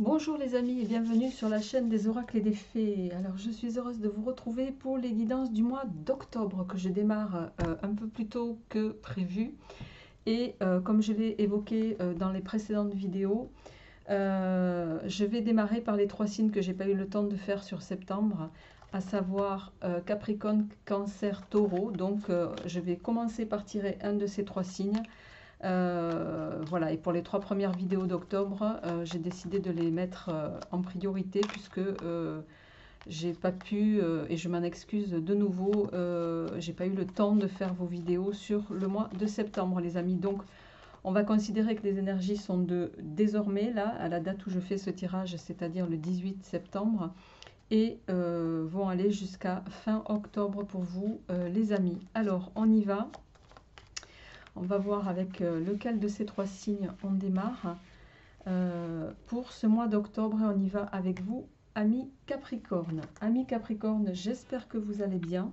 Bonjour les amis et bienvenue sur la chaîne des oracles et des fées. Alors je suis heureuse de vous retrouver pour les guidances du mois d'octobre que je démarre un peu plus tôt que prévu. Et comme je l'ai évoqué dans les précédentes vidéos, je vais démarrer par les trois signes que j'ai pas eu le temps de faire sur septembre, à savoir Capricorne, Cancer, Taureau. Donc je vais commencer par tirer un de ces trois signes. Voilà, et pour les trois premières vidéos d'octobre, j'ai décidé de les mettre en priorité puisque j'ai pas pu, et je m'en excuse de nouveau, j'ai pas eu le temps de faire vos vidéos sur le mois de septembre, les amis. Donc, on va considérer que les énergies sont de désormais, là, à la date où je fais ce tirage, c'est-à-dire le 18 septembre, et vont aller jusqu'à fin octobre pour vous, les amis. Alors, on y va. On va voir avec lequel de ces trois signes on démarre pour ce mois d'octobre. Et on y va avec vous, amis Capricorne. Amis Capricorne, j'espère que vous allez bien.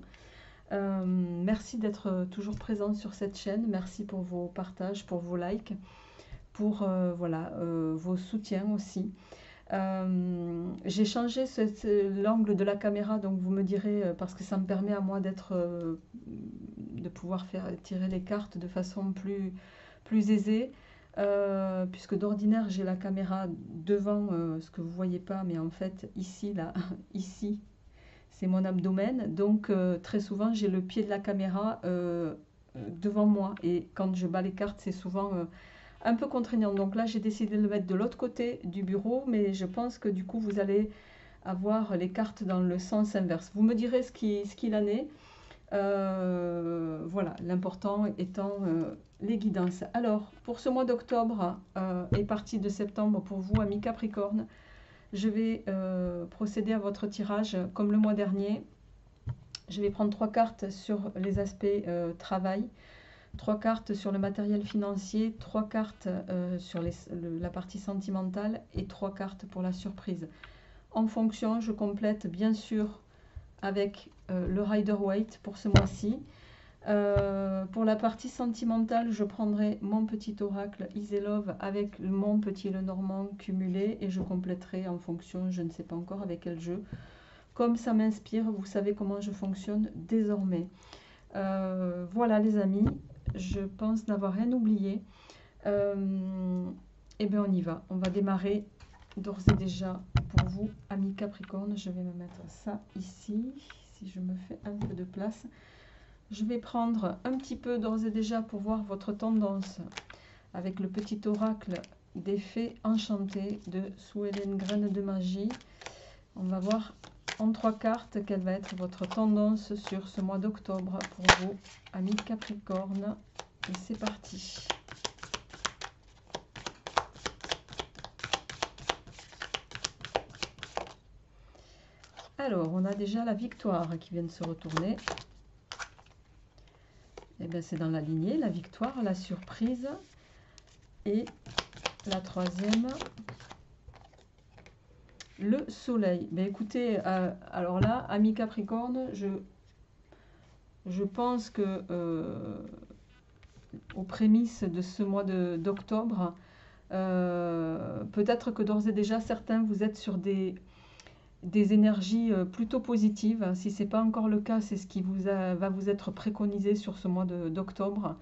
Merci d'être toujours présent sur cette chaîne. Merci pour vos partages, pour vos likes, pour voilà, vos soutiens aussi. J'ai changé l'angle de la caméra, donc vous me direz, parce que ça me permet à moi de pouvoir faire tirer les cartes de façon plus aisée, puisque d'ordinaire j'ai la caméra devant, ce que vous voyez pas, mais en fait ici, là, ici, c'est mon abdomen, donc très souvent j'ai le pied de la caméra devant moi, et quand je bats les cartes, c'est souvent un peu contraignant. Donc là, j'ai décidé de le mettre de l'autre côté du bureau, mais je pense que du coup, vous allez avoir les cartes dans le sens inverse. Vous me direz ce qu'il en est. Voilà, l'important étant les guidances. Alors, pour ce mois d'octobre et partie de septembre, pour vous, amis Capricorne, je vais procéder à votre tirage comme le mois dernier. Je vais prendre trois cartes sur les aspects travail, trois cartes sur le matériel financier, trois cartes sur la partie sentimentale et trois cartes pour la surprise. En fonction, je complète bien sûr avec le Rider-Waite pour ce mois-ci. Pour la partie sentimentale, je prendrai mon petit oracle Iselove avec mon petit Lenormand cumulé et je compléterai en fonction, je ne sais pas encore avec quel jeu. Comme ça m'inspire, vous savez comment je fonctionne désormais. Voilà les amis, je pense n'avoir rien oublié. Et bien on y va, on va démarrer d'ores et déjà pour vous, amis Capricorne. Je vais me mettre ça ici, si je me fais un peu de place. Je vais prendre un petit peu d'ores et déjà pour voir votre tendance avec le petit oracle des fées enchantées de Sue Ellen Graine de Magie. On va voir en trois cartes quelle va être votre tendance sur ce mois d'octobre pour vous, amis Capricorne. Et c'est parti. Alors, on a déjà la victoire qui vient de se retourner. Et bien, c'est dans la lignée, la victoire, la surprise. Et la troisième, le soleil. Ben écoutez, alors là, amis Capricorne, je pense que aux prémices de ce mois d'octobre, peut-être que d'ores et déjà, certains, vous êtes sur des énergies plutôt positives. Si ce n'est pas encore le cas, c'est ce qui va vous être préconisé sur ce mois d'octobre.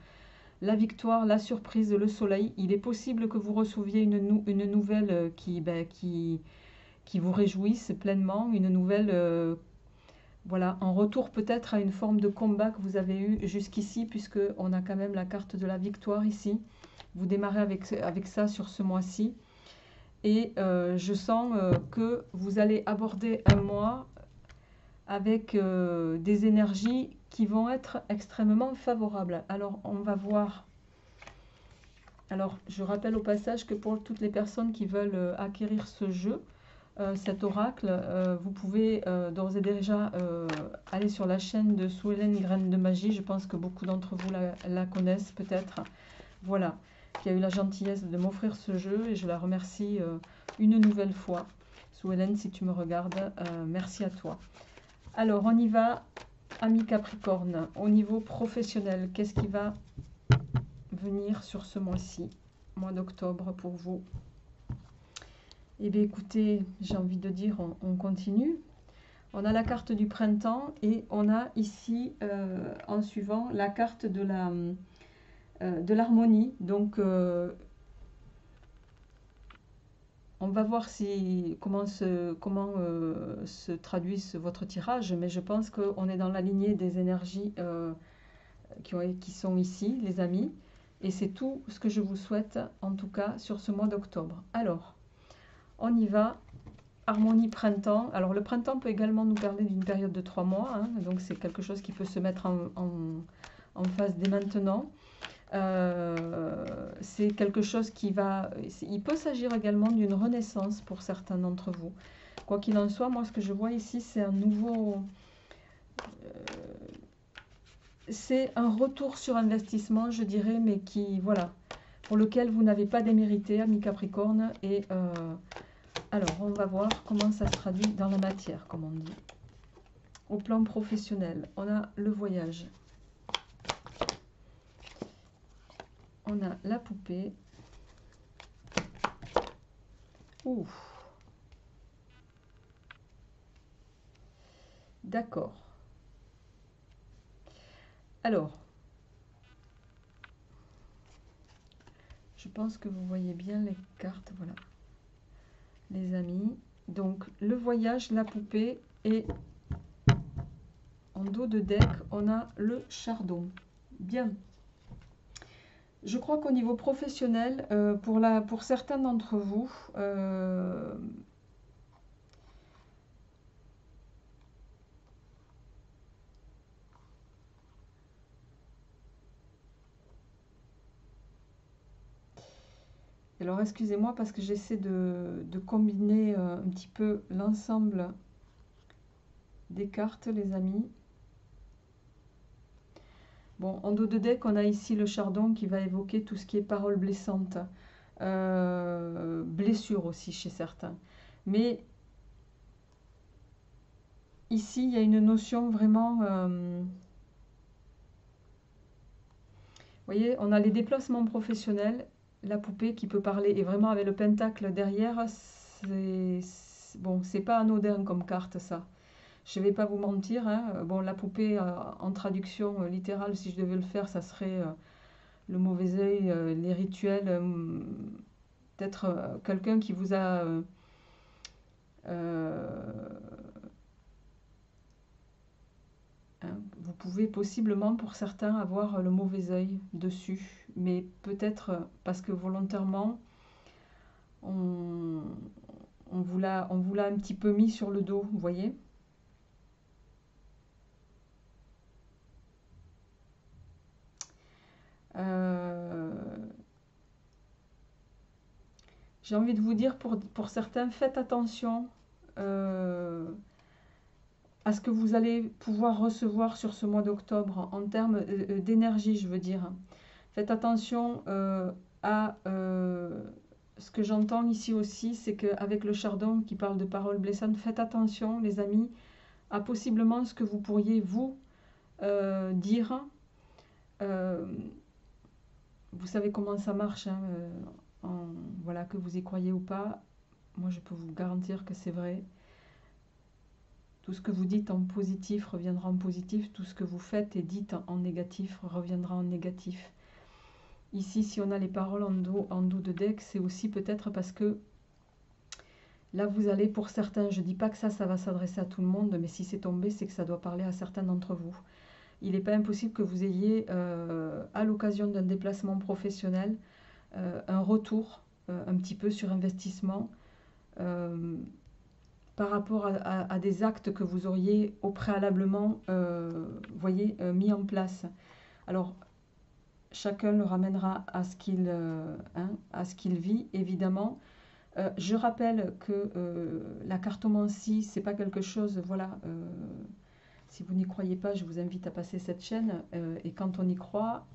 La victoire, la surprise, le soleil. Il est possible que vous receviez une nouvelle qui vous réjouisse pleinement, une nouvelle, voilà, en retour peut-être à une forme de combat que vous avez eu jusqu'ici, puisque on a quand même la carte de la victoire ici. Vous démarrez avec ça sur ce mois-ci. Et je sens que vous allez aborder un mois avec des énergies qui vont être extrêmement favorables. Alors, on va voir. Alors, je rappelle au passage que pour toutes les personnes qui veulent acquérir ce jeu, cet oracle, vous pouvez d'ores et déjà aller sur la chaîne de Sue Ellen Graine de Magie. Je pense que beaucoup d'entre vous la connaissent peut-être. Voilà, qui a eu la gentillesse de m'offrir ce jeu et je la remercie une nouvelle fois. Sue Ellen, si tu me regardes, merci à toi. Alors, on y va, ami Capricorne. Au niveau professionnel, qu'est-ce qui va venir sur ce mois-ci, mois d'octobre pour vous? Eh bien écoutez, j'ai envie de dire, on continue. On a la carte du printemps et on a ici, en suivant, la carte de l'harmonie. Donc, on va voir comment se traduit votre tirage, mais je pense qu'on est dans la lignée des énergies qui sont ici, les amis. Et c'est tout ce que je vous souhaite, en tout cas, sur ce mois d'octobre. Alors, on y va. Harmonie printemps. Alors, le printemps peut également nous parler d'une période de 3 mois. Hein, donc, c'est quelque chose qui peut se mettre en phase dès maintenant. C'est quelque chose qui va... Il peut s'agir également d'une renaissance pour certains d'entre vous. Quoi qu'il en soit, moi, ce que je vois ici, c'est un nouveau... c'est un retour sur investissement, je dirais, mais qui, voilà, pour lequel vous n'avez pas démérité, ami Capricorne. Et alors, on va voir comment ça se traduit dans la matière, comme on dit. Au plan professionnel, on a le voyage. On a la poupée. Ouf. D'accord. Alors, je pense que vous voyez bien les cartes, voilà. Les amis. Donc, le voyage, la poupée et en dos de deck, on a le chardon. Bien. Je crois qu'au niveau professionnel, pour certains d'entre vous, alors excusez-moi parce que j'essaie de combiner un petit peu l'ensemble des cartes, les amis. Bon, en dos de deck, on a ici le chardon qui va évoquer tout ce qui est paroles blessantes, blessures aussi chez certains. Mais ici, il y a une notion vraiment... vous voyez, on a les déplacements professionnels, la poupée qui peut parler, et vraiment avec le pentacle derrière, bon, c'est pas anodin comme carte ça. Je ne vais pas vous mentir, hein. Bon, la poupée en traduction littérale, si je devais le faire, ça serait le mauvais œil, les rituels, peut-être quelqu'un qui vous a hein, vous pouvez possiblement pour certains avoir le mauvais œil dessus, mais peut-être parce que volontairement on vous l'a un petit peu mis sur le dos, vous voyez. J'ai envie de vous dire, pour certains, faites attention à ce que vous allez pouvoir recevoir sur ce mois d'octobre en termes d'énergie, je veux dire. Faites attention à ce que j'entends ici aussi, c'est qu'avec le chardon qui parle de paroles blessantes, faites attention, les amis, à possiblement ce que vous pourriez vous dire. Vous savez comment ça marche, hein, voilà, que vous y croyez ou pas. Moi, je peux vous garantir que c'est vrai. Tout ce que vous dites en positif reviendra en positif. Tout ce que vous faites et dites en négatif reviendra en négatif. Ici, si on a les paroles en dos de deck, c'est aussi peut-être parce que là, vous allez, pour certains, je ne dis pas que ça va s'adresser à tout le monde, mais si c'est tombé, c'est que ça doit parler à certains d'entre vous. Il n'est pas impossible que vous ayez, à l'occasion d'un déplacement professionnel, un retour un petit peu sur investissement par rapport à des actes que vous auriez au préalablement voyez, mis en place. Alors, chacun le ramènera à ce qu'il vit, évidemment. Je rappelle que la cartomancie, c'est pas quelque chose, voilà, si vous n'y croyez pas, je vous invite à passer cette chaîne, et quand on y croit,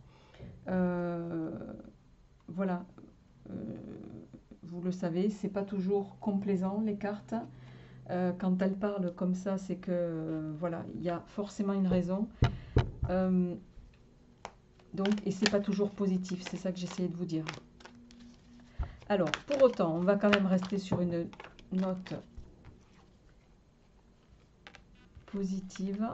voilà, vous le savez, c'est pas toujours complaisant les cartes. Quand elles parlent comme ça, c'est que voilà, il y a forcément une raison. Donc, et c'est pas toujours positif, c'est ça que j'essayais de vous dire. Alors, pour autant, on va quand même rester sur une note positive.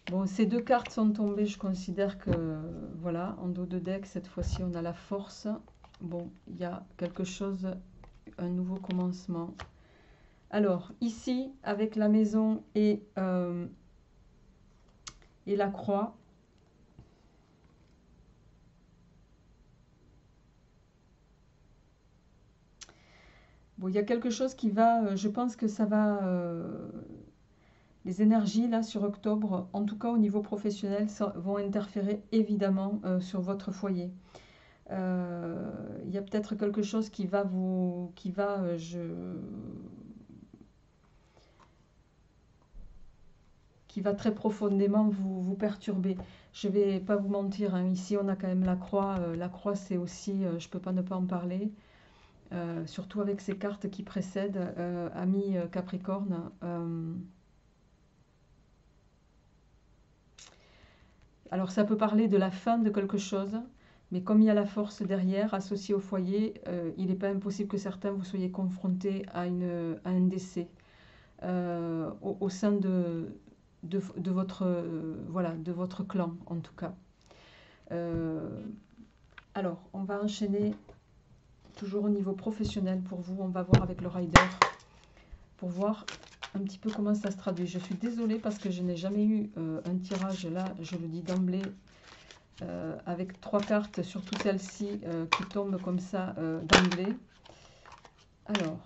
Bon, ces deux cartes sont tombées, je considère que, voilà, en dos de deck, cette fois-ci, on a la force. Bon, il y a quelque chose, un nouveau commencement. Alors, ici, avec la maison et la croix, bon, il y a quelque chose qui va, je pense que ça va, les énergies là sur octobre, en tout cas au niveau professionnel, vont interférer évidemment sur votre foyer. Il y a peut-être quelque chose qui va qui va très profondément vous perturber. Je ne vais pas vous mentir, hein, ici on a quand même la croix. La croix c'est aussi, je ne peux pas ne pas en parler, surtout avec ces cartes qui précèdent, Ami Capricorne. Alors ça peut parler de la fin de quelque chose, mais comme il y a la force derrière, associée au foyer, il n'est pas impossible que certains vous soyez confrontés à un décès au sein de votre, voilà, de votre clan en tout cas. Alors, on va enchaîner toujours au niveau professionnel pour vous. On va voir avec le Rider pour voir un petit peu comment ça se traduit. Je suis désolée parce que je n'ai jamais eu un tirage, là, je le dis d'emblée, avec 3 cartes, surtout celle-ci qui tombe comme ça d'emblée. Alors,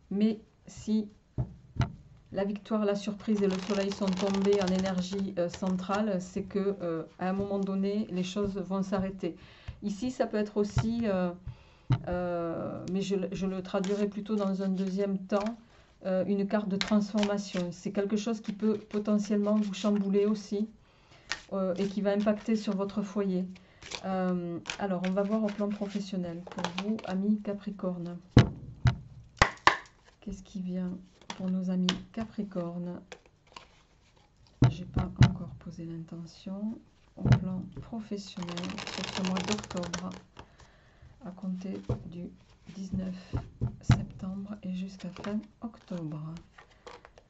mais si la victoire, la surprise et le soleil sont tombés en énergie centrale, c'est que à un moment donné, les choses vont s'arrêter. Ici, ça peut être aussi, mais je le traduirai plutôt dans un deuxième temps, une carte de transformation. C'est quelque chose qui peut potentiellement vous chambouler aussi et qui va impacter sur votre foyer. Alors, on va voir au plan professionnel. Pour vous, amis Capricorne, qu'est-ce qui vient pour nos amis Capricorne? J'ai pas encore posé l'intention. Au plan professionnel, sur ce mois d'octobre, à compter du 19 septembre et jusqu'à fin octobre.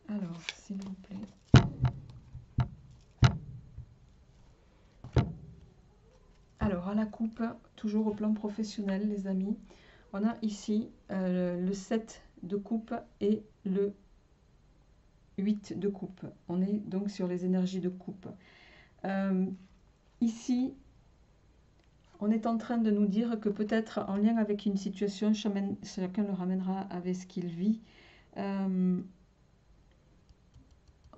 Alors, s'il vous plaît. Alors, à la coupe, toujours au plan professionnel, les amis, on a ici le 7 de coupe et le 8 de coupe. On est donc sur les énergies de coupe. Ici, on est en train de nous dire que peut-être en lien avec une situation, chacun le ramènera avec ce qu'il vit. On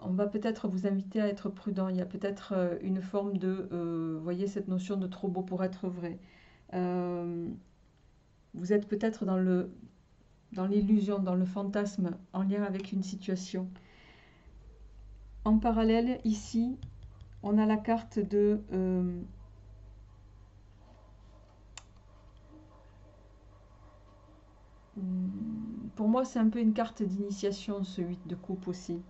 va peut-être vous inviter à être prudent. Il y a peut-être une forme de, vous voyez cette notion de trop beau pour être vrai. Vous êtes peut-être dans l'illusion, dans le fantasme en lien avec une situation. En parallèle, ici, on a la carte de... pour moi, c'est un peu une carte d'initiation, ce 8 de coupe aussi.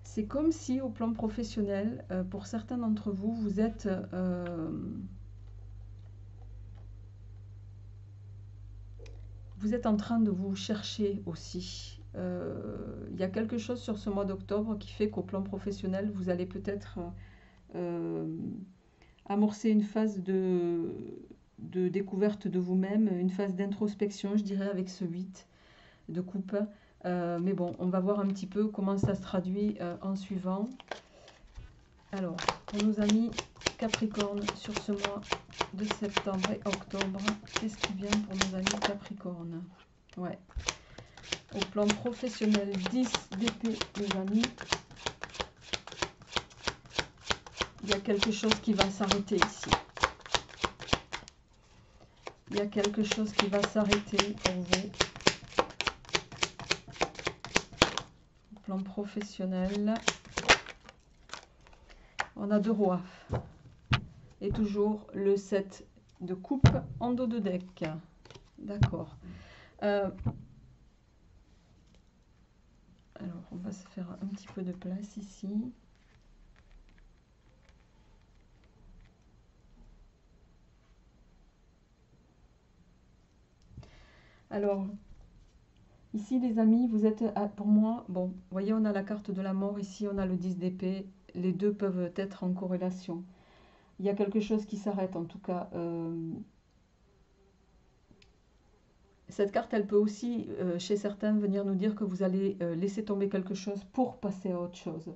C'est comme si, au plan professionnel, pour certains d'entre vous, vous êtes... vous êtes en train de vous chercher aussi. Il y a quelque chose sur ce mois d'octobre qui fait qu'au plan professionnel, vous allez peut-être amorcer une phase de découverte de vous-même, une phase d'introspection, je dirais, avec ce 8 de coupe. Mais bon, on va voir un petit peu comment ça se traduit en suivant. Alors, pour nos amis Capricorne, sur ce mois de septembre et octobre, qu'est-ce qui vient pour nos amis Capricorne? Ouais. Au plan professionnel, 10 d'épée, les amis. Il y a quelque chose qui va s'arrêter ici. Il y a quelque chose qui va s'arrêter pour vous. Au plan professionnel, on a 2 rois. Et toujours le 7 de coupe en dos de deck. D'accord. Alors, on va se faire un petit peu de place ici. Alors, ici les amis, vous êtes, pour moi, bon, vous voyez, on a la carte de la mort, ici on a le 10 d'épée, les deux peuvent être en corrélation. Il y a quelque chose qui s'arrête en tout cas. Cette carte, elle peut aussi, chez certains, venir nous dire que vous allez laisser tomber quelque chose pour passer à autre chose.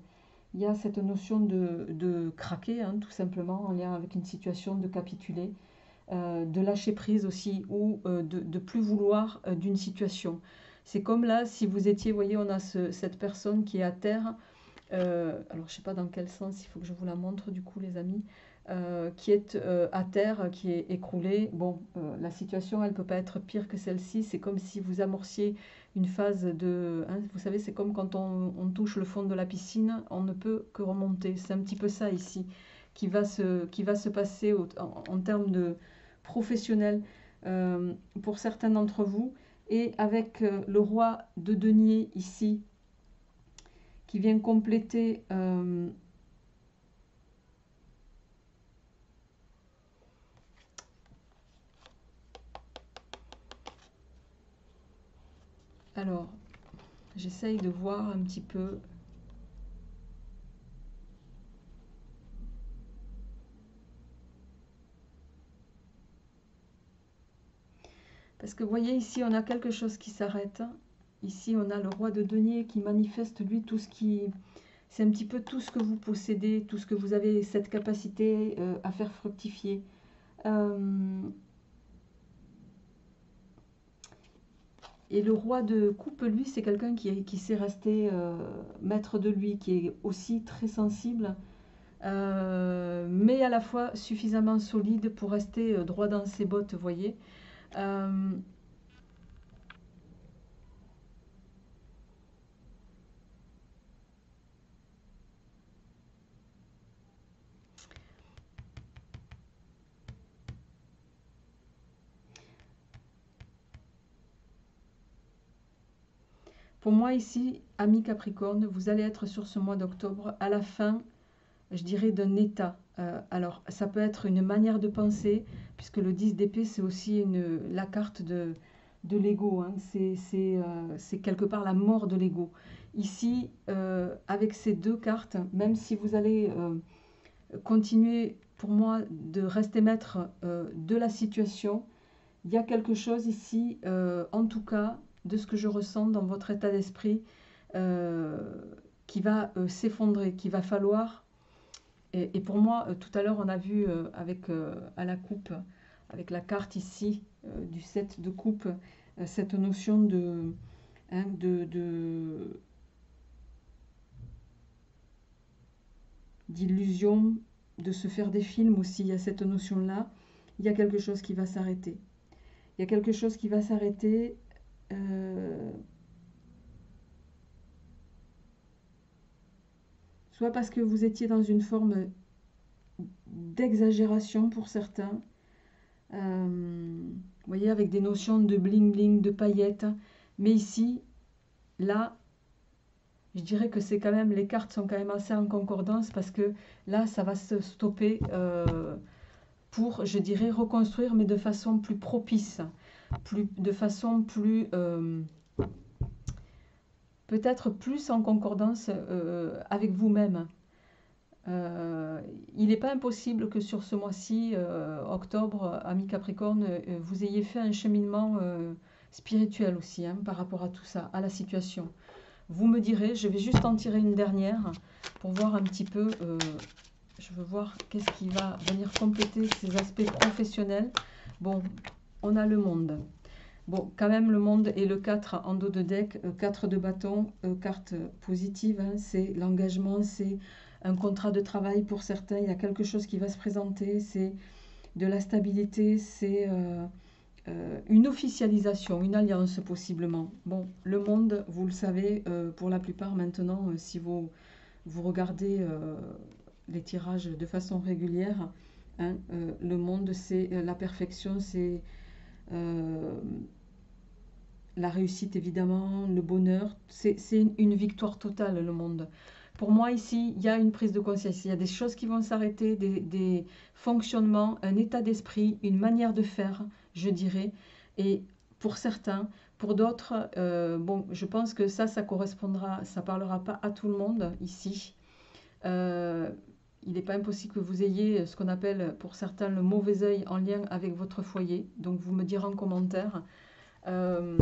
Il y a cette notion de craquer, hein, tout simplement, en lien avec une situation, de capituler, de lâcher prise aussi, ou de plus vouloir d'une situation. C'est comme là, si vous étiez, vous voyez, on a cette personne qui est à terre. Alors, je ne sais pas dans quel sens, il faut que je vous la montre du coup, les amis. Qui est à terre, qui est écroulée. Bon, la situation, elle ne peut pas être pire que celle-ci. C'est comme si vous amorciez une phase de... hein, vous savez, c'est comme quand on touche le fond de la piscine, on ne peut que remonter. C'est un petit peu ça ici qui va se passer en termes de professionnel pour certains d'entre vous. Et avec le roi de denier ici, qui vient compléter... alors, j'essaye de voir un petit peu. Parce que vous voyez, ici, on a quelque chose qui s'arrête. Ici, on a le roi de denier qui manifeste, lui, tout ce qui... C'est un petit peu tout ce que vous possédez, tout ce que vous avez, cette capacité à faire fructifier. Et le roi de coupe, lui, c'est quelqu'un qui sait rester maître de lui, qui est aussi très sensible, mais à la fois suffisamment solide pour rester droit dans ses bottes, vous voyez. Pour moi ici, ami Capricorne, vous allez être sur ce mois d'octobre à la fin, je dirais, d'un état. Alors, ça peut être une manière de penser, puisque le 10 d'épée, c'est aussi la carte de l'ego. Hein. C'est quelque part la mort de l'ego. Ici, avec ces deux cartes, même si vous allez continuer, pour moi, de rester maître de la situation, il y a quelque chose ici, en tout cas, de ce que je ressens dans votre état d'esprit, euh, qui va s'effondrer, qu'il va falloir. Et pour moi, tout à l'heure, on a vu avec à la coupe, avec la carte ici du 7 de coupe, cette notion hein, d'illusion, de se faire des films aussi. Il y a cette notion-là. Il y a quelque chose qui va s'arrêter. Il y a quelque chose qui va s'arrêter. Soit parce que vous étiez dans une forme d'exagération pour certains, vous voyez, avec des notions de bling-bling, de paillettes. Mais ici, là, je dirais que c'est quand même, les cartes sont quand même assez en concordance parce que là, ça va se stopper pour, je dirais, reconstruire, mais de façon plus propice, de façon plus... peut-être plus en concordance avec vous-même. Il n'est pas impossible que sur ce mois-ci, octobre, ami Capricorne, vous ayez fait un cheminement spirituel aussi, hein, par rapport à tout ça, à la situation. Vous me direz, je vais juste en tirer une dernière pour voir un petit peu, je veux voir qu'est-ce qui va venir compléter ces aspects professionnels. Bon, on a le monde. Bon, quand même, le monde et le 4 en dos de deck, 4 de bâton, carte positive, hein, c'est l'engagement, c'est un contrat de travail pour certains, il y a quelque chose qui va se présenter, c'est de la stabilité, c'est une officialisation, une alliance possiblement. Bon, le monde, vous le savez, pour la plupart maintenant, si vous regardez les tirages de façon régulière, Hein, le monde, c'est la perfection, c'est la réussite évidemment, le bonheur. C'est une victoire totale, le monde. Pour moi, ici, il y a une prise de conscience. Il y a des choses qui vont s'arrêter, des fonctionnements, un état d'esprit, une manière de faire, je dirais. Et pour certains, pour d'autres, bon, je pense que ça correspondra, ça parlera pas à tout le monde ici. Euh, il n'est pas impossible que vous ayez ce qu'on appelle pour certains le mauvais œil en lien avec votre foyer. Donc vous me direz en commentaire. Euh,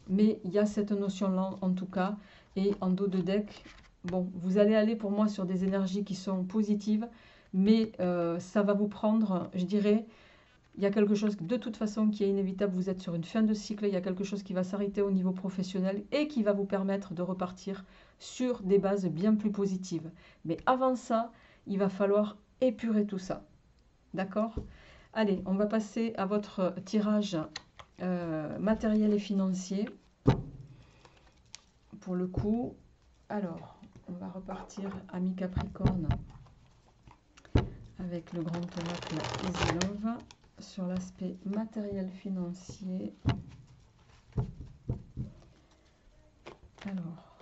mais il y a cette notion-là en tout cas. Et en dos de deck, bon, vous allez aller pour moi sur des énergies qui sont positives, mais ça va vous prendre, je dirais, il y a quelque chose de toute façon qui est inévitable. Vous êtes sur une fin de cycle, il y a quelque chose qui va s'arrêter au niveau professionnel et qui va vous permettre de repartir sur des bases bien plus positives. Mais avant ça, il va falloir épurer tout ça. D'accord? Allez, on va passer à votre tirage matériel et financier. Pour le coup, alors, on va repartir ami Capricorne avec le grand oracle Easy Love sur l'aspect matériel financier. Alors,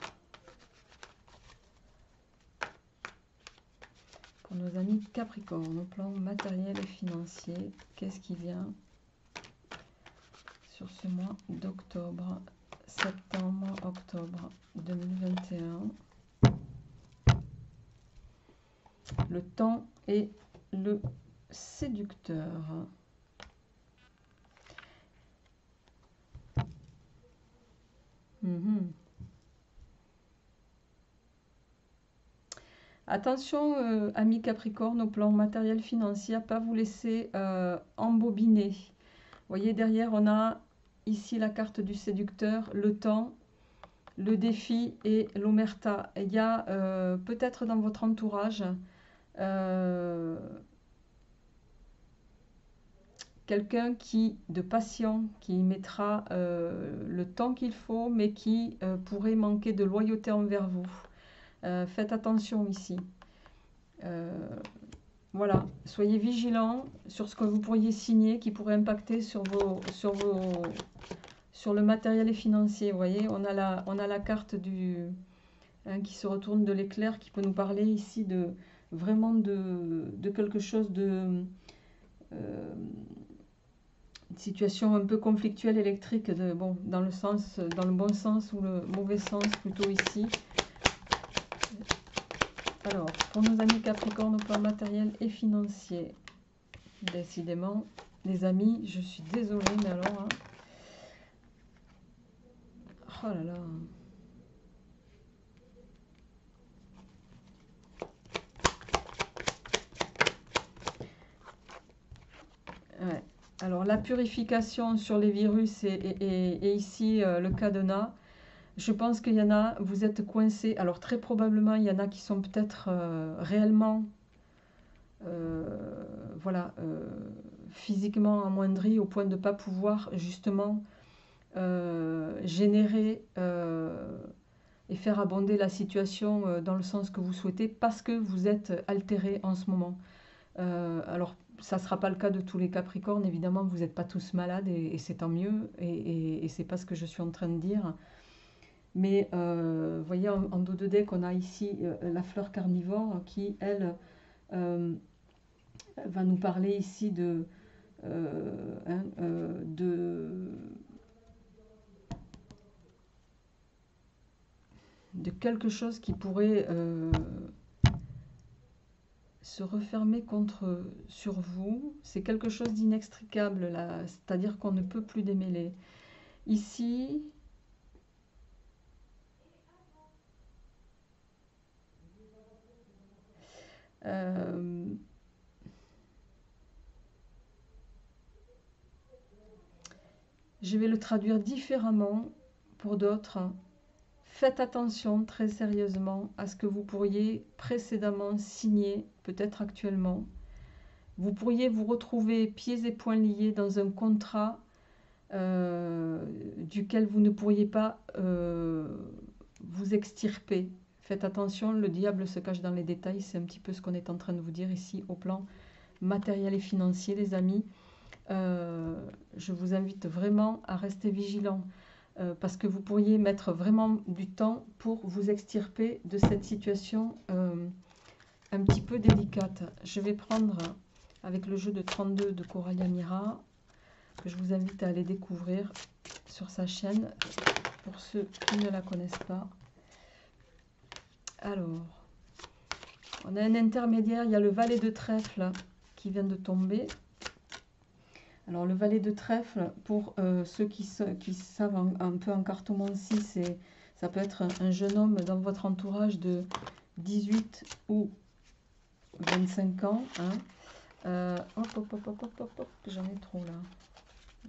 pour nos amis Capricorne, au plan matériel et financier, qu'est-ce qui vient sur ce mois d'octobre, septembre, octobre 2021? Le temps et le séducteur. Attention, amis Capricorne, au plan matériel financier, à ne pas vous laisser embobiner. Vous voyez, derrière, on a ici la carte du séducteur, le temps, le défi et l'omerta. Il y a peut-être dans votre entourage quelqu'un de patient, qui mettra le temps qu'il faut, mais qui pourrait manquer de loyauté envers vous. Faites attention ici. Voilà, soyez vigilants sur ce que vous pourriez signer qui pourrait impacter sur le matériel et financier. Vous voyez, on a la carte qui se retourne de l'éclair, qui peut nous parler ici vraiment de quelque chose de une situation un peu conflictuelle électrique, bon, dans le bon sens ou le mauvais sens plutôt ici. Alors, pour nos amis Capricorne au plan matériel et financier, décidément, les amis, je suis désolée, mais alors, hein, oh là là. Ouais. Alors, la purification sur les virus et ici le cadenas. Je pense qu'il y en a, vous êtes coincés. Alors, très probablement, il y en a qui sont peut-être réellement voilà, physiquement amoindris au point de ne pas pouvoir justement générer et faire abonder la situation dans le sens que vous souhaitez parce que vous êtes altéré en ce moment. Alors, ça ne sera pas le cas de tous les Capricornes, évidemment, vous n'êtes pas tous malades et c'est tant mieux, et c'est pas ce que je suis en train de dire. Mais vous voyez, en dos de deck, on a ici la fleur carnivore qui, elle, va nous parler ici de quelque chose qui pourrait se refermer sur vous. C'est quelque chose d'inextricable là, c'est-à-dire qu'on ne peut plus démêler. Ici, je vais le traduire différemment pour d'autres. Faites attention très sérieusement à ce que vous pourriez précédemment signer, peut-être actuellement. Vous pourriez vous retrouver pieds et poings liés dans un contrat duquel vous ne pourriez pas vous extirper. Faites attention, le diable se cache dans les détails, c'est un petit peu ce qu'on est en train de vous dire ici au plan matériel et financier, les amis. Je vous invite vraiment à rester vigilant parce que vous pourriez mettre vraiment du temps pour vous extirper de cette situation un petit peu délicate. Je vais prendre avec le jeu de 32 de Coralia Mira, que je vous invite à aller découvrir sur sa chaîne pour ceux qui ne la connaissent pas. Alors, on a un intermédiaire, il y a le valet de trèfle qui vient de tomber. Alors le valet de trèfle, pour ceux qui savent un peu en cartomancie, ça peut être un jeune homme dans votre entourage de 18 ou 25 ans. Hein. Hop, j'en ai trop là.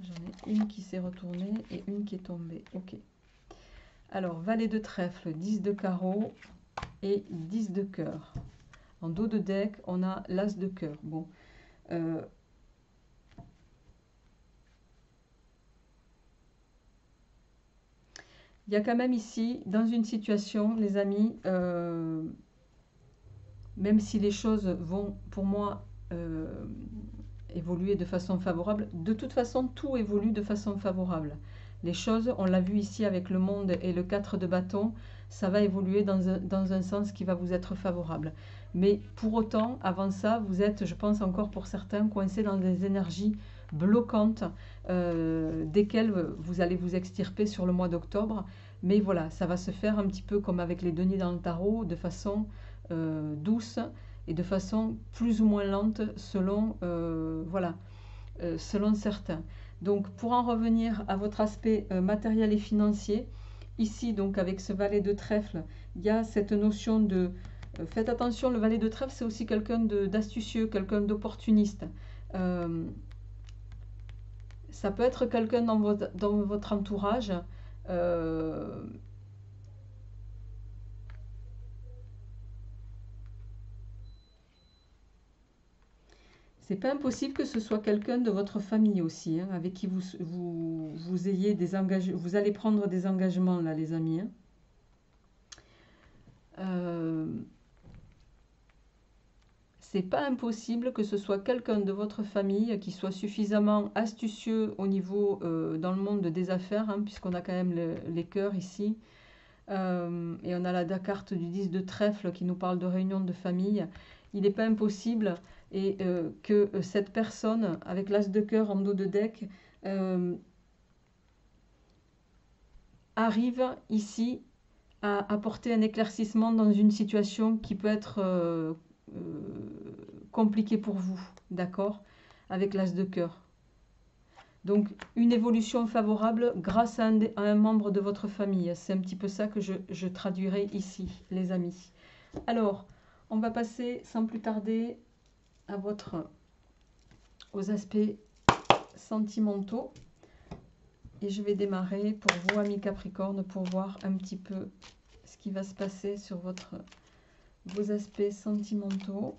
J'en ai une qui s'est retournée et une qui est tombée. Ok. Alors, valet de trèfle, 10 de carreau et 10 de cœur. En dos de deck, on a l'as de cœur. Bon. Il y a quand même ici, dans une situation, les amis, même si les choses vont, pour moi, évoluer de façon favorable, de toute façon, tout évolue de façon favorable. Les choses, on l'a vu ici avec le monde et le 4 de bâton, ça va évoluer dans un sens qui va vous être favorable. Mais pour autant, avant ça, vous êtes, je pense encore pour certains, coincés dans des énergies bloquantes desquelles vous allez vous extirper sur le mois d'octobre. Mais voilà, ça va se faire un petit peu comme avec les deniers dans le tarot, de façon douce et de façon plus ou moins lente selon, voilà, selon certains. Donc pour en revenir à votre aspect matériel et financier, ici donc avec ce valet de trèfle, il y a cette notion de... faites attention, le valet de trèfle c'est aussi quelqu'un d'astucieux, quelqu'un d'opportuniste. Ça peut être quelqu'un dans votre entourage c'est pas impossible que ce soit quelqu'un de votre famille aussi, hein, avec qui vous ayez des engagements. Vous allez prendre des engagements là, les amis. Hein. C'est pas impossible que ce soit quelqu'un de votre famille qui soit suffisamment astucieux au niveau dans le monde des affaires, hein, puisqu'on a quand même les cœurs ici. Et on a la carte du 10 de trèfle qui nous parle de réunion de famille. Il n'est pas impossible et que cette personne, avec l'as de cœur en dos de deck, arrive ici à apporter un éclaircissement dans une situation qui peut être compliquée pour vous, d'accord, avec l'as de cœur. Donc, une évolution favorable grâce à un membre de votre famille. C'est un petit peu ça que je traduirai ici, les amis. Alors, on va passer sans plus tarder aux aspects sentimentaux. Et je vais démarrer pour vous, amis Capricorne, pour voir un petit peu ce qui va se passer sur vos aspects sentimentaux.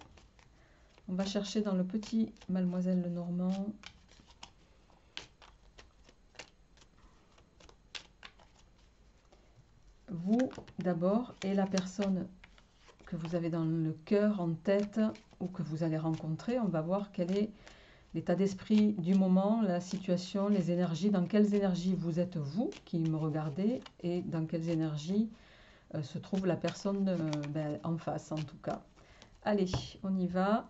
On va chercher dans le petit Mademoiselle Lenormand. Vous, d'abord, et la personne que vous avez dans le cœur, en tête, ou que vous allez rencontrer, on va voir quel est l'état d'esprit du moment, la situation, les énergies, dans quelles énergies vous êtes vous qui me regardez, et dans quelles énergies se trouve la personne en face, en tout cas. Allez, on y va.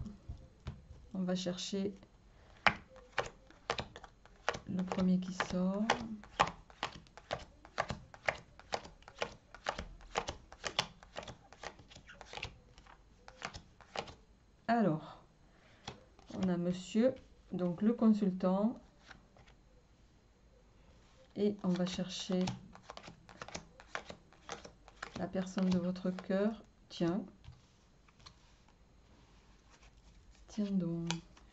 On va chercher le premier qui sort. Alors, on a monsieur, donc le consultant, et on va chercher la personne de votre cœur. Tiens donc,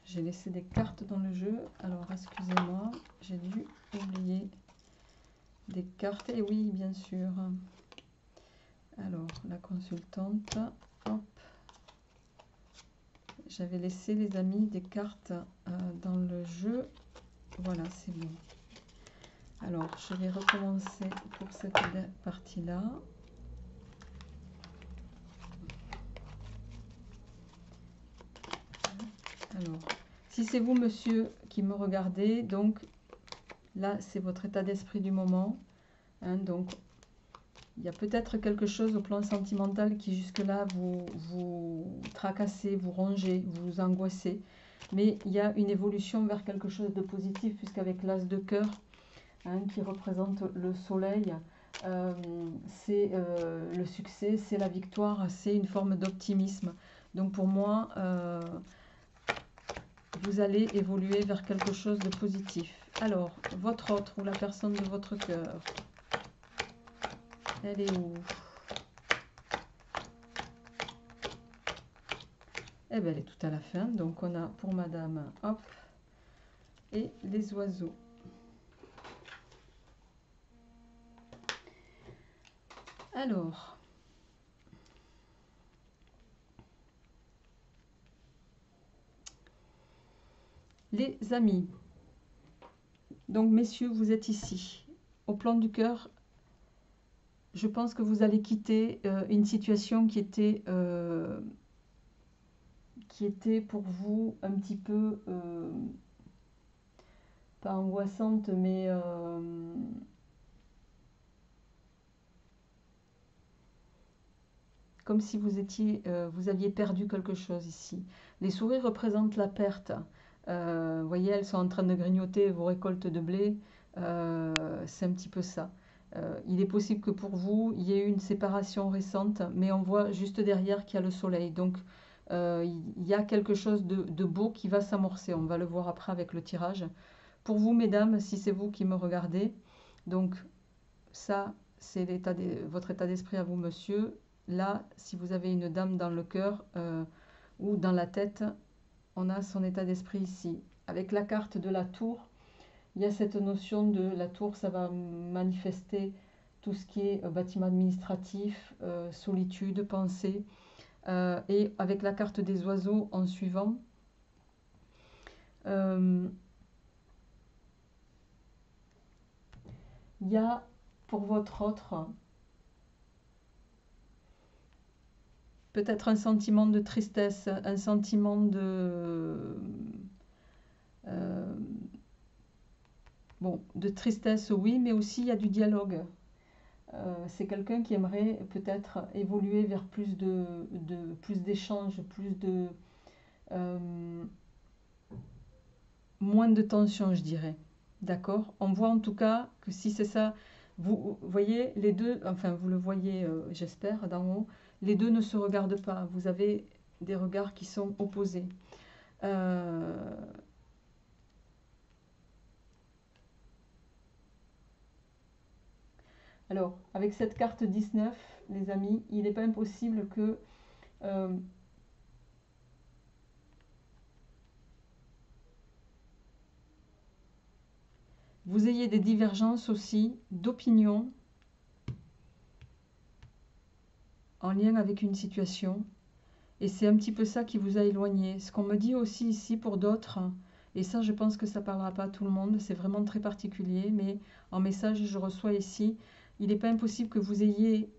j'ai laissé des cartes dans le jeu, alors excusez-moi, j'ai dû oublier des cartes, et oui, bien sûr. Alors, la consultante, hop. J'avais laissé, les amis, des cartes dans le jeu. Voilà, c'est bon. Alors, je vais recommencer pour cette partie-là. Alors, si c'est vous, monsieur, qui me regardez, donc là, c'est votre état d'esprit du moment. Hein, donc, il y a peut-être quelque chose au plan sentimental qui jusque-là vous tracassez, vous rongez, vous angoissez. Mais il y a une évolution vers quelque chose de positif, puisqu'avec l'as de cœur, hein, qui représente le soleil, c'est le succès, c'est la victoire, c'est une forme d'optimisme. Donc pour moi, vous allez évoluer vers quelque chose de positif. Alors, votre autre ou la personne de votre cœur, elle est où? Eh bien, elle est tout à la fin. Donc, on a pour madame, hop, et les oiseaux. Alors, les amis. Donc, messieurs, vous êtes ici. Au plan du cœur, je pense que vous allez quitter une situation qui était pour vous un petit peu, pas angoissante, mais comme si vous aviez perdu quelque chose ici. Les souris représentent la perte. Vous voyez, elles sont en train de grignoter vos récoltes de blé. C'est un petit peu ça. Il est possible que pour vous, il y ait eu une séparation récente, mais on voit juste derrière qu'il y a le soleil. Donc, il y a quelque chose de beau qui va s'amorcer. On va le voir après avec le tirage. Pour vous, mesdames, si c'est vous qui me regardez, donc ça, c'est votre état d'esprit à vous, monsieur. Là, si vous avez une dame dans le cœur ou dans la tête, on a son état d'esprit ici. Avec la carte de la tour, il y a cette notion de la tour, ça va manifester tout ce qui est bâtiment administratif, solitude, pensée. Et avec la carte des oiseaux en suivant, il y a pour votre autre peut-être un sentiment de tristesse, un sentiment de tristesse, oui, mais aussi il y a du dialogue. C'est quelqu'un qui aimerait peut-être évoluer vers plus d'échanges, moins de tension, je dirais. D'accord? On voit en tout cas que si c'est ça, vous voyez les deux, enfin vous le voyez, j'espère, d'en haut, les deux ne se regardent pas. Vous avez des regards qui sont opposés. Alors, avec cette carte 19, les amis, il n'est pas impossible que vous ayez des divergences aussi d'opinion en lien avec une situation. Et c'est un petit peu ça qui vous a éloigné. Ce qu'on me dit aussi ici pour d'autres, et ça je pense que ça ne parlera pas à tout le monde, c'est vraiment très particulier, mais en message je reçois ici, il n'est pas impossible que vous ayez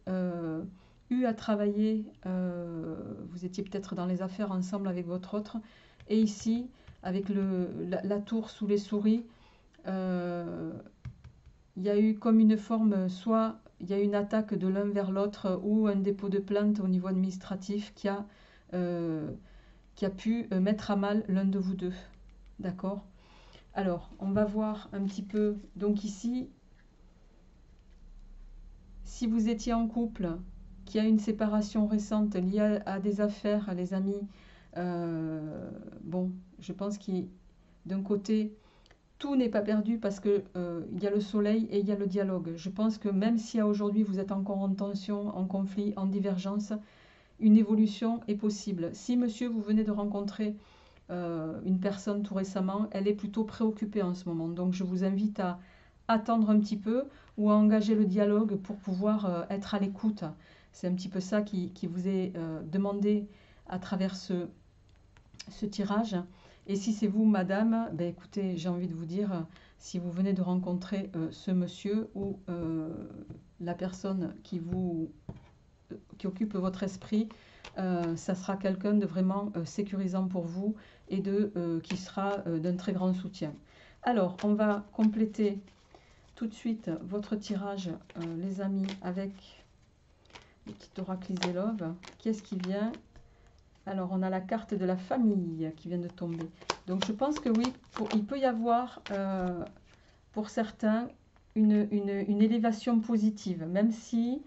eu à travailler, vous étiez peut-être dans les affaires ensemble avec votre autre, et ici, avec la tour sous les souris, il y a eu comme une forme, soit il y a une attaque de l'un vers l'autre ou un dépôt de plainte au niveau administratif qui a pu mettre à mal l'un de vous deux. D'accord? Alors, on va voir un petit peu. Donc ici, si vous étiez en couple, qu'il y a une séparation récente liée à des affaires, les amis, bon, je pense qu'il d'un côté, tout n'est pas perdu parce que il y a le soleil et il y a le dialogue. Je pense que même si aujourd'hui vous êtes encore en tension, en conflit, en divergence, une évolution est possible. Si monsieur, vous venez de rencontrer une personne tout récemment, elle est plutôt préoccupée en ce moment. Donc je vous invite à attendre un petit peu ou à engager le dialogue pour pouvoir être à l'écoute. C'est un petit peu ça qui vous est demandé à travers ce tirage. Et si c'est vous, madame, ben écoutez, j'ai envie de vous dire, si vous venez de rencontrer ce monsieur ou la personne qui occupe votre esprit, ça sera quelqu'un de vraiment sécurisant pour vous et qui sera d'un très grand soutien. Alors, on va compléter tout de suite votre tirage, les amis, avec le petit oracle Iselove. Qu'est-ce qui vient? Alors, on a la carte de la famille qui vient de tomber. Donc, je pense que oui, il peut y avoir, pour certains, une élévation positive, même si,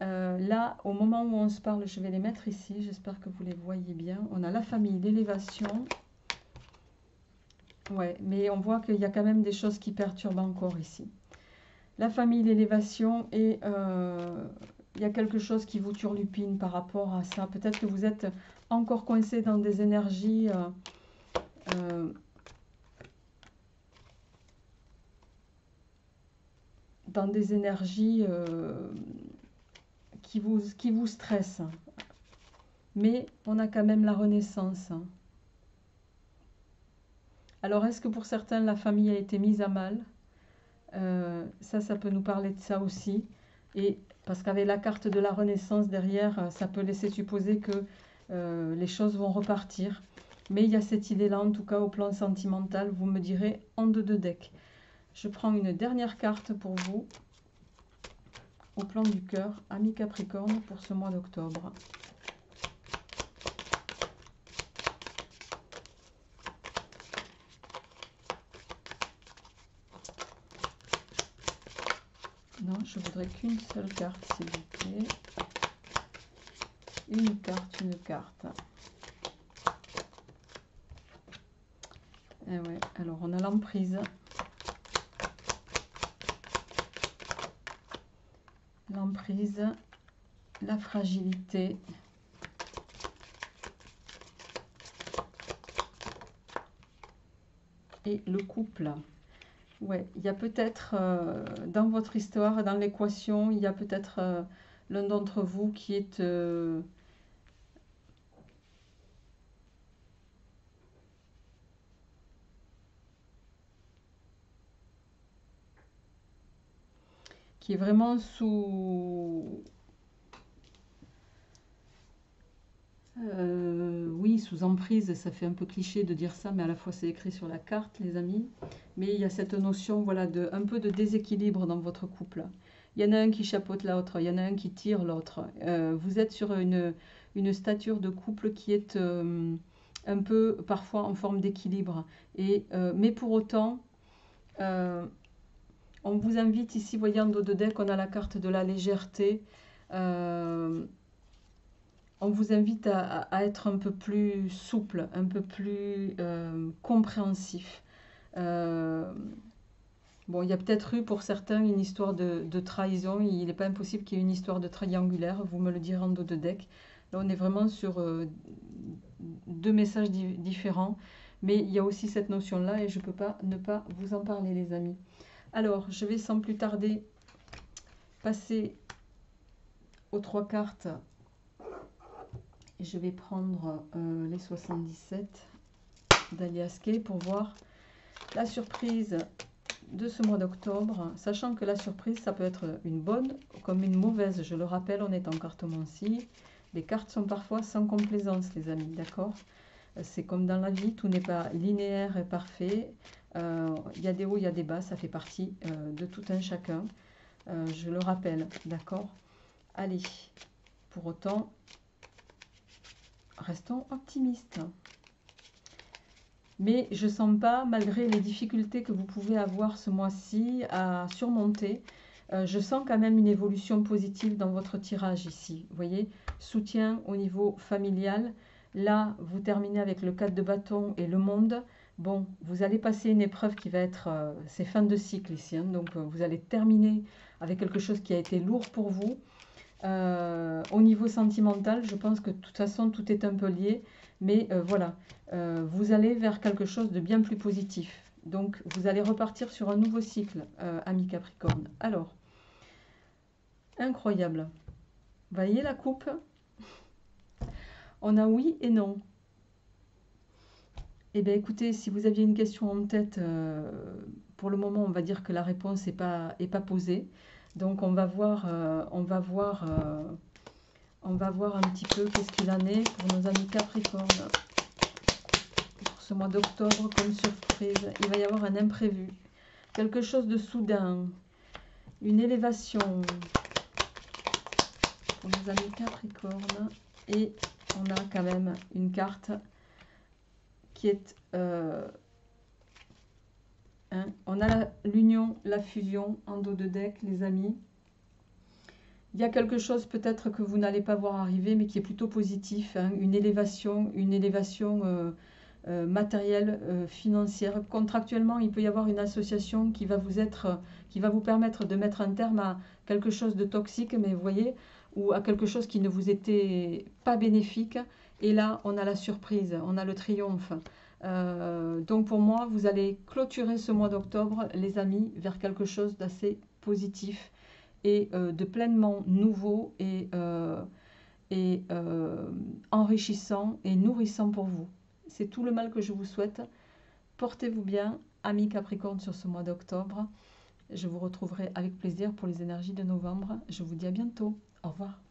là, au moment où on se parle, je vais les mettre ici, j'espère que vous les voyez bien. On a la famille, l'élévation. Ouais, mais on voit qu'il y a quand même des choses qui perturbent encore ici. La famille, l'élévation et il y a quelque chose qui vous turlupine par rapport à ça. Peut-être que vous êtes encore coincé dans des énergies qui vous stressent. Mais on a quand même la renaissance. Alors, est-ce que pour certains, la famille a été mise à mal? Ça peut nous parler de ça aussi. Et parce qu'avec la carte de la Renaissance derrière, ça peut laisser supposer que les choses vont repartir. Mais il y a cette idée-là, en tout cas au plan sentimental, vous me direz en deux de deck. Je prends une dernière carte pour vous, au plan du cœur, ami Capricorne, pour ce mois d'octobre. Non, je voudrais qu'une seule carte, s'il vous plaît. Une carte, une carte. Eh ouais, alors on a l'emprise. L'emprise, la fragilité. Et le couple. Ouais, il y a peut-être dans votre histoire, dans l'équation, il y a peut-être l'un d'entre vous qui est vraiment oui, sous emprise. Ça fait un peu cliché de dire ça, mais à la fois c'est écrit sur la carte, les amis. Mais il y a cette notion, voilà, un peu de déséquilibre dans votre couple. Il y en a un qui chapeaute l'autre, il y en a un qui tire l'autre. Vous êtes sur une stature de couple qui est un peu parfois en forme d'équilibre. Mais pour autant, on vous invite ici, voyez en dos de deck, on a la carte de la légèreté. On vous invite à être un peu plus souple, un peu plus compréhensif. Bon, il y a peut-être eu pour certains une histoire de trahison. Il n'est pas impossible qu'il y ait une histoire de triangulaire. Vous me le direz en dos de deck. Là, on est vraiment sur deux messages différents. Mais il y a aussi cette notion-là et je ne peux pas ne pas vous en parler, les amis. Alors, je vais sans plus tarder passer aux trois cartes. Et je vais prendre les 77 d'Alias Kay pour voir la surprise de ce mois d'octobre, sachant que la surprise, ça peut être une bonne comme une mauvaise. Je le rappelle, on est en cartomancie. Les cartes sont parfois sans complaisance, les amis, d'accord? C'est comme dans la vie, tout n'est pas linéaire et parfait. Il y a des hauts, il y a des bas, ça fait partie de tout un chacun. Je le rappelle, d'accord? Allez, pour autant, restons optimistes. Mais je ne sens pas, malgré les difficultés que vous pouvez avoir ce mois-ci à surmonter, je sens quand même une évolution positive dans votre tirage ici. Vous voyez, soutien au niveau familial. Là, vous terminez avec le 4 de bâton et le monde. Bon, vous allez passer une épreuve qui va être... c'est fin de cycle ici. Hein, donc, vous allez terminer avec quelque chose qui a été lourd pour vous. Au niveau sentimental, je pense que de toute façon, tout est un peu lié. Mais voilà, vous allez vers quelque chose de bien plus positif. Donc, vous allez repartir sur un nouveau cycle, ami Capricorne. Alors, incroyable. Vous voyez la coupe? On a oui et non. Eh bien, écoutez, si vous aviez une question en tête, pour le moment, on va dire que la réponse n'est pas posée. Donc, on va voir On va voir un petit peu qu'est-ce qu'il en est pour nos amis Capricorne. Pour ce mois d'octobre, comme surprise, il va y avoir un imprévu. Quelque chose de soudain. Une élévation pour nos amis Capricorne. Et on a quand même une carte qui est... on a l'union, la fusion en dos de deck, les amis. Il y a quelque chose peut-être que vous n'allez pas voir arriver, mais qui est plutôt positif. Une élévation matérielle, financière. Contractuellement, il peut y avoir une association qui va vous permettre de mettre un terme à quelque chose de toxique, mais vous voyez, ou à quelque chose qui ne vous était pas bénéfique. Et là, on a la surprise, on a le triomphe. Donc pour moi, vous allez clôturer ce mois d'octobre, les amis, vers quelque chose d'assez positif et de pleinement nouveau et enrichissant et nourrissant pour vous. C'est tout le mal que je vous souhaite. Portez-vous bien, amis Capricorne, sur ce mois d'octobre. Je vous retrouverai avec plaisir pour les énergies de novembre. Je vous dis à bientôt. Au revoir.